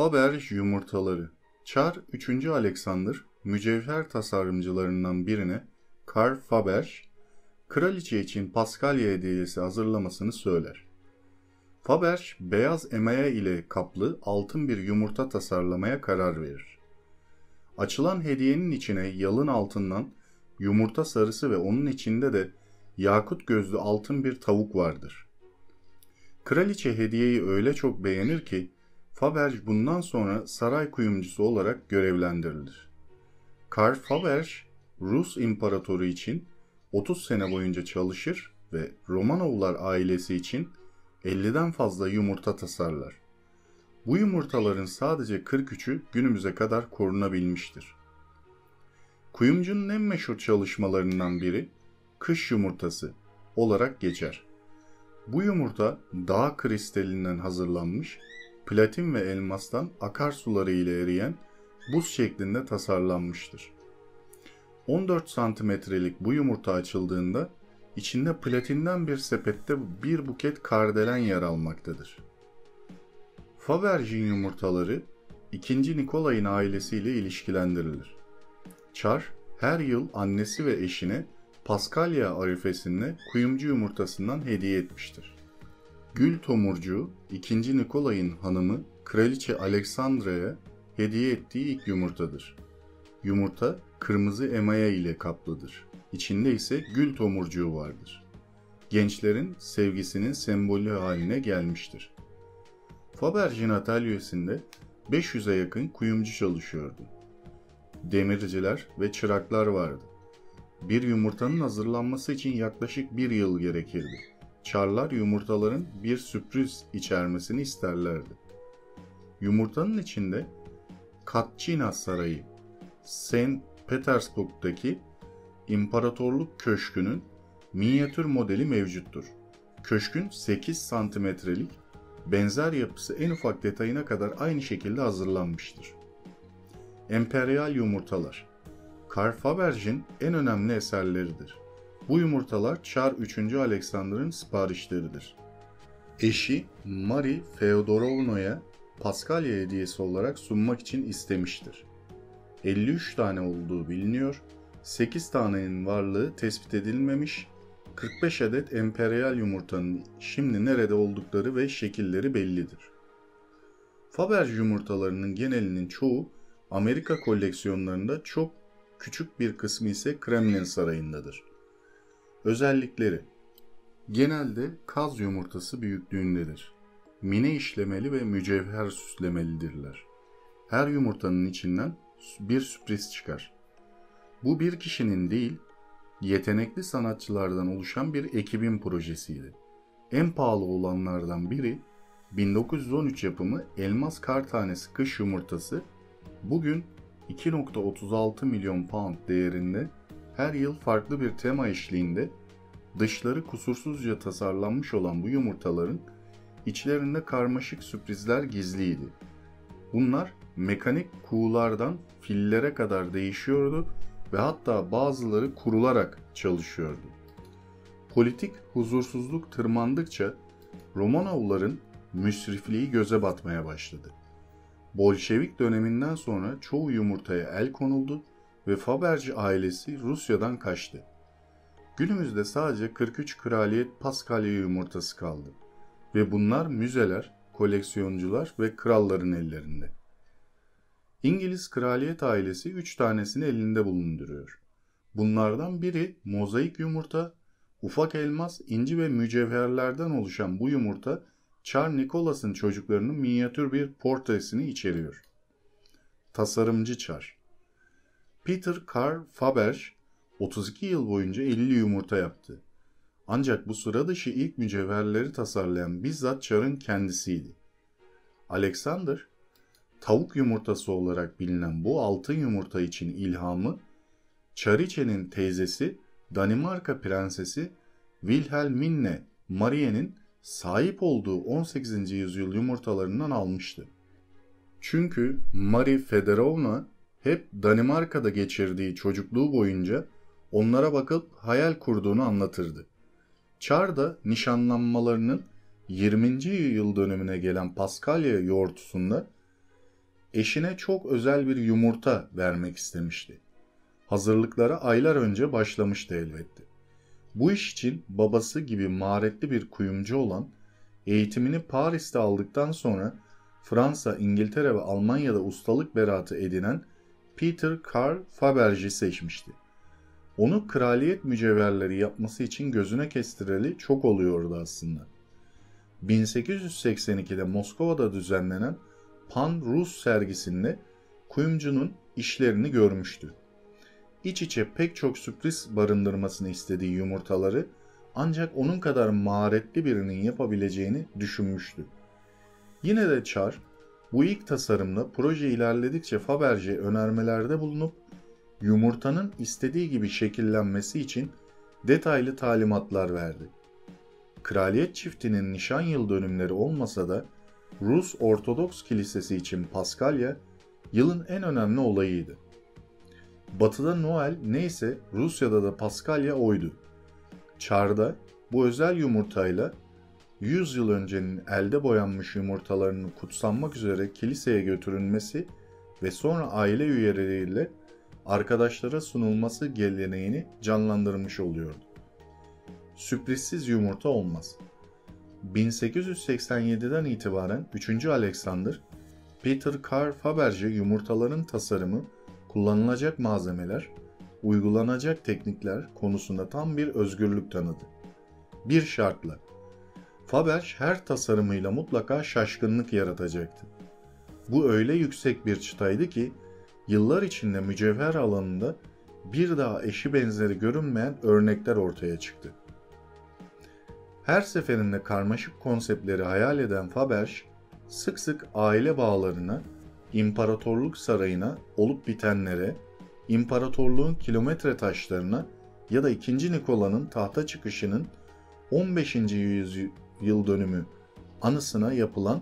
Faberge yumurtaları. Çar 3. Alexander, mücevher tasarımcılarından birine Karl Faberge, kraliçe için Paskalya hediyesi hazırlamasını söyler. Faberge, beyaz emaye ile kaplı altın bir yumurta tasarlamaya karar verir. Açılan hediyenin içine yalın altından yumurta sarısı ve onun içinde de yakut gözlü altın bir tavuk vardır. Kraliçe hediyeyi öyle çok beğenir ki Faberge bundan sonra saray kuyumcusu olarak görevlendirilir. Karl Faberge, Rus İmparatoru için 30 sene boyunca çalışır ve Romanovlar ailesi için 50'den fazla yumurta tasarlar. Bu yumurtaların sadece 43'ü günümüze kadar korunabilmiştir. Kuyumcunun en meşhur çalışmalarından biri kış yumurtası olarak geçer. Bu yumurta dağ kristalinden hazırlanmış, platin ve elmastan akarsuları ile eriyen buz şeklinde tasarlanmıştır. 14 santimetrelik bu yumurta açıldığında içinde platinden bir sepette bir buket kardelen yer almaktadır. Faberge'in yumurtaları 2. Nikolay'ın ailesiyle ilişkilendirilir. Çar her yıl annesi ve eşine Paskalya arifesinde kuyumcu yumurtasından hediye etmiştir. Gül tomurcuğu 2. Nikolay'ın hanımı Kraliçe Aleksandra'ya hediye ettiği ilk yumurtadır. Yumurta kırmızı emaye ile kaplıdır. İçinde ise gül tomurcuğu vardır. Gençlerin sevgisinin sembolü haline gelmiştir. Faberge'in atölyesinde 500'e yakın kuyumcu çalışıyordu. Demirciler ve çıraklar vardı. Bir yumurtanın hazırlanması için yaklaşık 1 yıl gerekirdi. Çarlar yumurtaların bir sürpriz içermesini isterlerdi. Yumurtanın içinde Katçina Sarayı, St. Petersburg'daki İmparatorluk Köşkü'nün minyatür modeli mevcuttur. Köşkün 8 santimetrelik, benzer yapısı en ufak detayına kadar aynı şekilde hazırlanmıştır. Emperyal yumurtalar, Karl Faberge'in en önemli eserleridir. Bu yumurtalar Çar 3. Alexander'ın siparişleridir. Eşi Marie Feodorovna'ya Paskalya hediyesi olarak sunmak için istemiştir. 53 tane olduğu biliniyor, 8 tanenin varlığı tespit edilmemiş, 45 adet emperyal yumurtanın şimdi nerede oldukları ve şekilleri bellidir. Faberge yumurtalarının genelinin çoğu Amerika koleksiyonlarında, çok küçük bir kısmı ise Kremlin Sarayı'ndadır. Özellikleri: genelde kaz yumurtası büyüklüğündedir. Mine işlemeli ve mücevher süslemelidirler. Her yumurtanın içinden bir sürpriz çıkar. Bu bir kişinin değil, yetenekli sanatçılardan oluşan bir ekibin projesiydi. En pahalı olanlardan biri 1913 yapımı elmas kar tanesi kış yumurtası, bugün 2,36 milyon pound değerinde, her yıl farklı bir tema eşliğinde dışları kusursuzca tasarlanmış olan bu yumurtaların içlerinde karmaşık sürprizler gizliydi. Bunlar mekanik kuğulardan fillere kadar değişiyordu ve hatta bazıları kurularak çalışıyordu. Politik huzursuzluk tırmandıkça Romanovların müsrifliği göze batmaya başladı. Bolşevik döneminden sonra çoğu yumurtaya el konuldu ve Faberge ailesi Rusya'dan kaçtı. Günümüzde sadece 43 kraliyet Paskalya yumurtası kaldı ve bunlar müzeler, koleksiyoncular ve kralların ellerinde. İngiliz kraliyet ailesi 3 tanesini elinde bulunduruyor. Bunlardan biri mozaik yumurta, ufak elmas, inci ve mücevherlerden oluşan bu yumurta, Çar Nikolas'ın çocuklarının minyatür bir portresini içeriyor. Tasarımcı Çar Peter Karl Faberge 32 yıl boyunca 50 yumurta yaptı. Ancak bu sıra dışı ilk mücevherleri tasarlayan bizzat Çar'ın kendisiydi. Alexander, tavuk yumurtası olarak bilinen bu altın yumurta için ilhamı, Çariçe'nin teyzesi Danimarka Prensesi Wilhelmine Marie'nin sahip olduğu 18. yüzyıl yumurtalarından almıştı. Çünkü Marie Feodorovna hep Danimarka'da geçirdiği çocukluğu boyunca onlara bakıp hayal kurduğunu anlatırdı. Çar da nişanlanmalarının 20. yıl dönümüne gelen Paskalya yoğurtusunda eşine çok özel bir yumurta vermek istemişti. Hazırlıklara aylar önce başlamıştı elbette. Bu iş için babası gibi maharetli bir kuyumcu olan, eğitimini Paris'te aldıktan sonra Fransa, İngiltere ve Almanya'da ustalık beraatı edinen Peter Carl Faberge'i seçmişti. Onu kraliyet mücevherleri yapması için gözüne kestireli çok oluyordu aslında. 1882'de Moskova'da düzenlenen Pan-Rus sergisinde kuyumcunun işlerini görmüştü. İç içe pek çok sürpriz barındırmasını istediği yumurtaları ancak onun kadar maharetli birinin yapabileceğini düşünmüştü. Yine de Çar, bu ilk tasarımda proje ilerledikçe Faberge'ye önermelerde bulunup yumurtanın istediği gibi şekillenmesi için detaylı talimatlar verdi. Kraliyet çiftinin nişan yıl dönümleri olmasa da Rus Ortodoks Kilisesi için Paskalya yılın en önemli olayıydı. Batı'da Noel neyse Rusya'da da Paskalya oydu. Çar'da bu özel yumurtayla 100 yıl öncenin elde boyanmış yumurtalarının kutsanmak üzere kiliseye götürülmesi ve sonra aile üyeleriyle arkadaşlara sunulması geleneğini canlandırmış oluyordu. Sürprizsiz yumurta olmaz. 1887'den itibaren 3. Alexander, Peter Carl Faberge yumurtaların tasarımı, kullanılacak malzemeler, uygulanacak teknikler konusunda tam bir özgürlük tanıdı. Bir şartla, Faberge her tasarımıyla mutlaka şaşkınlık yaratacaktı. Bu öyle yüksek bir çıtaydı ki, yıllar içinde mücevher alanında bir daha eşi benzeri görünmeyen örnekler ortaya çıktı. Her seferinde karmaşık konseptleri hayal eden Faberge, sık sık aile bağlarına, imparatorluk sarayına, olup bitenlere, imparatorluğun kilometre taşlarına ya da 2. Nikola'nın tahta çıkışının 15. yıl dönümü anısına yapılan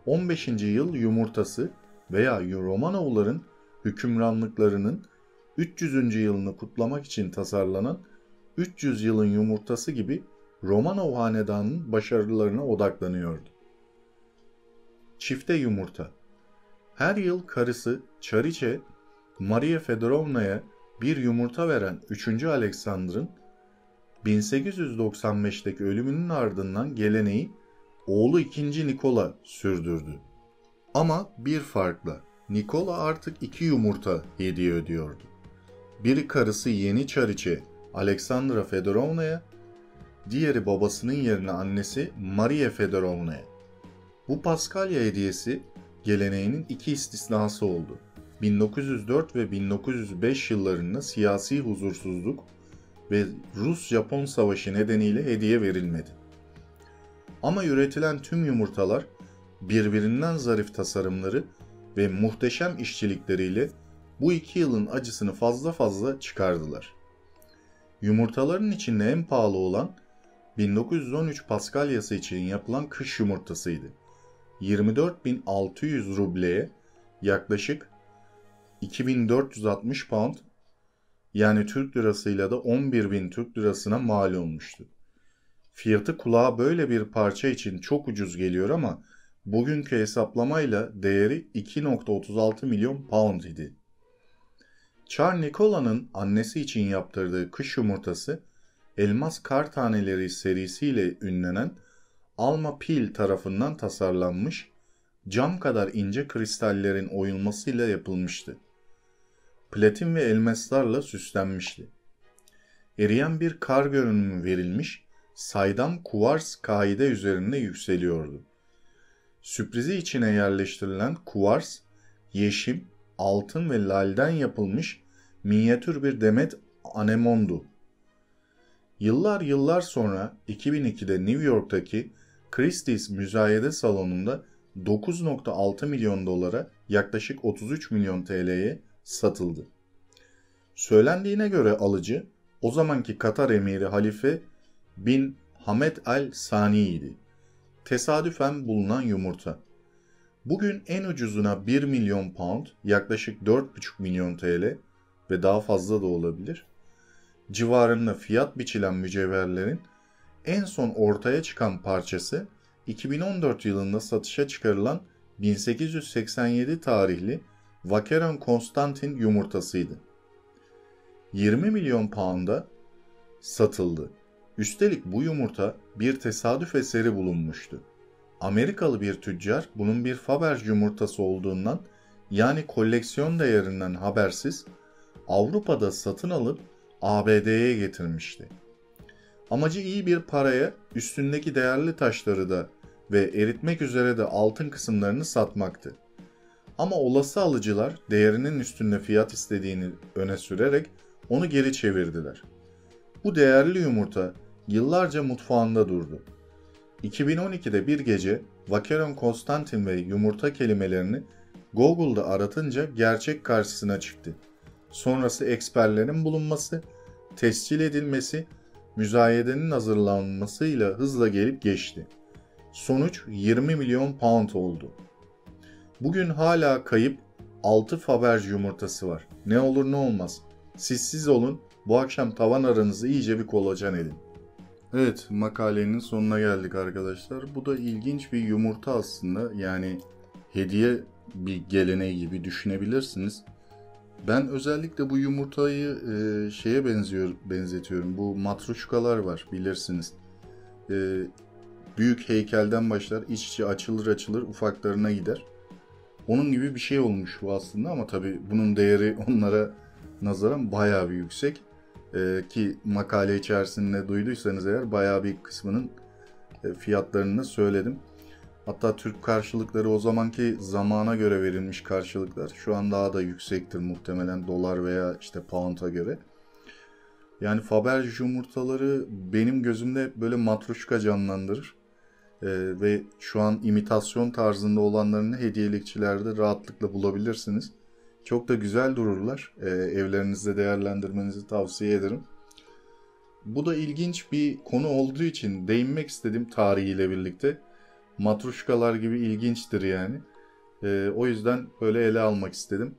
15. yıl yumurtası veya Romanovların hükümranlıklarının 300. yılını kutlamak için tasarlanan 300 yılın yumurtası gibi Romanov hanedanının başarılarına odaklanıyordu. Çifte yumurta. Her yıl karısı Çariçe, Maria Fedorovna'ya bir yumurta veren 3. Alexander'ın 1895'teki ölümünün ardından geleneği oğlu 2. Nikola sürdürdü. Ama bir farkla, Nikola artık 2 yumurta hediye ediyordu. Biri karısı yeni Çariçe Alexandra Fedorovna'ya, diğeri babasının yerine annesi Maria Fedorovna'ya. Bu Paskalya hediyesi geleneğinin 2 istisnası oldu. 1904 ve 1905 yıllarında siyasi huzursuzluk ve Rus-Japon savaşı nedeniyle hediye verilmedi. Ama üretilen tüm yumurtalar birbirinden zarif tasarımları ve muhteşem işçilikleriyle bu 2 yılın acısını fazla fazla çıkardılar. Yumurtaların içinde en pahalı olan 1913 Paskalyası için yapılan kış yumurtasıydı. 24.600 rubleye yaklaşık 2.460 pound, yani Türk lirasıyla da 11.000 Türk lirasına mal olmuştu. Fiyatı kulağa böyle bir parça için çok ucuz geliyor ama bugünkü hesaplamayla değeri 2.36 milyon pound idi. Çar Nikola'nın annesi için yaptırdığı kış yumurtası, elmas kar taneleri serisiyle ünlenen Alma Pil tarafından tasarlanmış, cam kadar ince kristallerin oyulmasıyla yapılmıştı. Platin ve elmaslarla süslenmişti. Eriyen bir kar görünümü verilmiş, saydam kuvars kaide üzerinde yükseliyordu. Sürprizi içine yerleştirilen kuvars, yeşim, altın ve lalden yapılmış minyatür bir demet anemondu. Yıllar sonra 2002'de New York'taki Christie's müzayede salonunda 9.6 milyon dolara, yaklaşık 33 milyon TL'ye satıldı. Söylendiğine göre alıcı o zamanki Katar emiri Halife bin Hamed Al Sani'ydi. Tesadüfen bulunan yumurta. Bugün en ucuzuna 1 milyon pound, yaklaşık 4,5 milyon TL ve daha fazla da olabilir, civarında fiyat biçilen mücevherlerin en son ortaya çıkan parçası 2014 yılında satışa çıkarılan 1887 tarihli Vacheron Constantin yumurtasıydı. 20 milyon pound'a satıldı. Üstelik bu yumurta bir tesadüf eseri bulunmuştu. Amerikalı bir tüccar bunun bir Faberge yumurtası olduğundan, yani koleksiyon değerinden habersiz Avrupa'da satın alıp ABD'ye getirmişti. Amacı iyi bir paraya üstündeki değerli taşları da ve eritmek üzere de altın kısımlarını satmaktı. Ama olası alıcılar değerinin üstünde fiyat istediğini öne sürerek onu geri çevirdiler. Bu değerli yumurta yıllarca mutfağında durdu. 2012'de bir gece Vacheron Constantin ve yumurta kelimelerini Google'da aratınca gerçek karşısına çıktı. Sonrası eksperlerin bulunması, tescil edilmesi, müzayedenin hazırlanmasıyla hızla gelip geçti. Sonuç 20 milyon pound oldu. Bugün hala kayıp 6 Faberge yumurtası var. Ne olur ne olmaz. Siz olun, bu akşam tavan aranızı iyice bir kolaçan edin. Evet, makalenin sonuna geldik arkadaşlar. Bu da ilginç bir yumurta aslında. Yani hediye bir geleneği gibi düşünebilirsiniz. Ben özellikle bu yumurtayı şeye benzetiyorum. Bu matruşkalar var, bilirsiniz. Büyük heykelden başlar, iç içe açılır ufaklarına gider. Onun gibi bir şey olmuş bu aslında, ama tabii bunun değeri onlara nazaran bayağı bir yüksek. Ki makale içerisinde duyduysanız eğer bayağı bir kısmının fiyatlarını söyledim. Hatta Türk karşılıkları, o zamanki zamana göre verilmiş karşılıklar şu an daha da yüksektir muhtemelen, dolar veya işte pound'a göre. Yani Faberge yumurtaları benim gözümde böyle matruşka canlandırır. Ve şu an imitasyon tarzında olanlarını hediyelikçilerde rahatlıkla bulabilirsiniz. Çok da güzel dururlar. Evlerinizde değerlendirmenizi tavsiye ederim. Bu da ilginç bir konu olduğu için değinmek istedim tarihiyle birlikte. Matruşkalar gibi ilginçtir yani. O yüzden böyle ele almak istedim.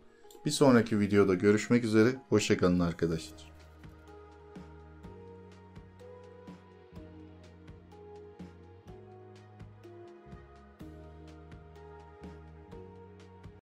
Bir sonraki videoda görüşmek üzere. Hoşça kalın arkadaşlar.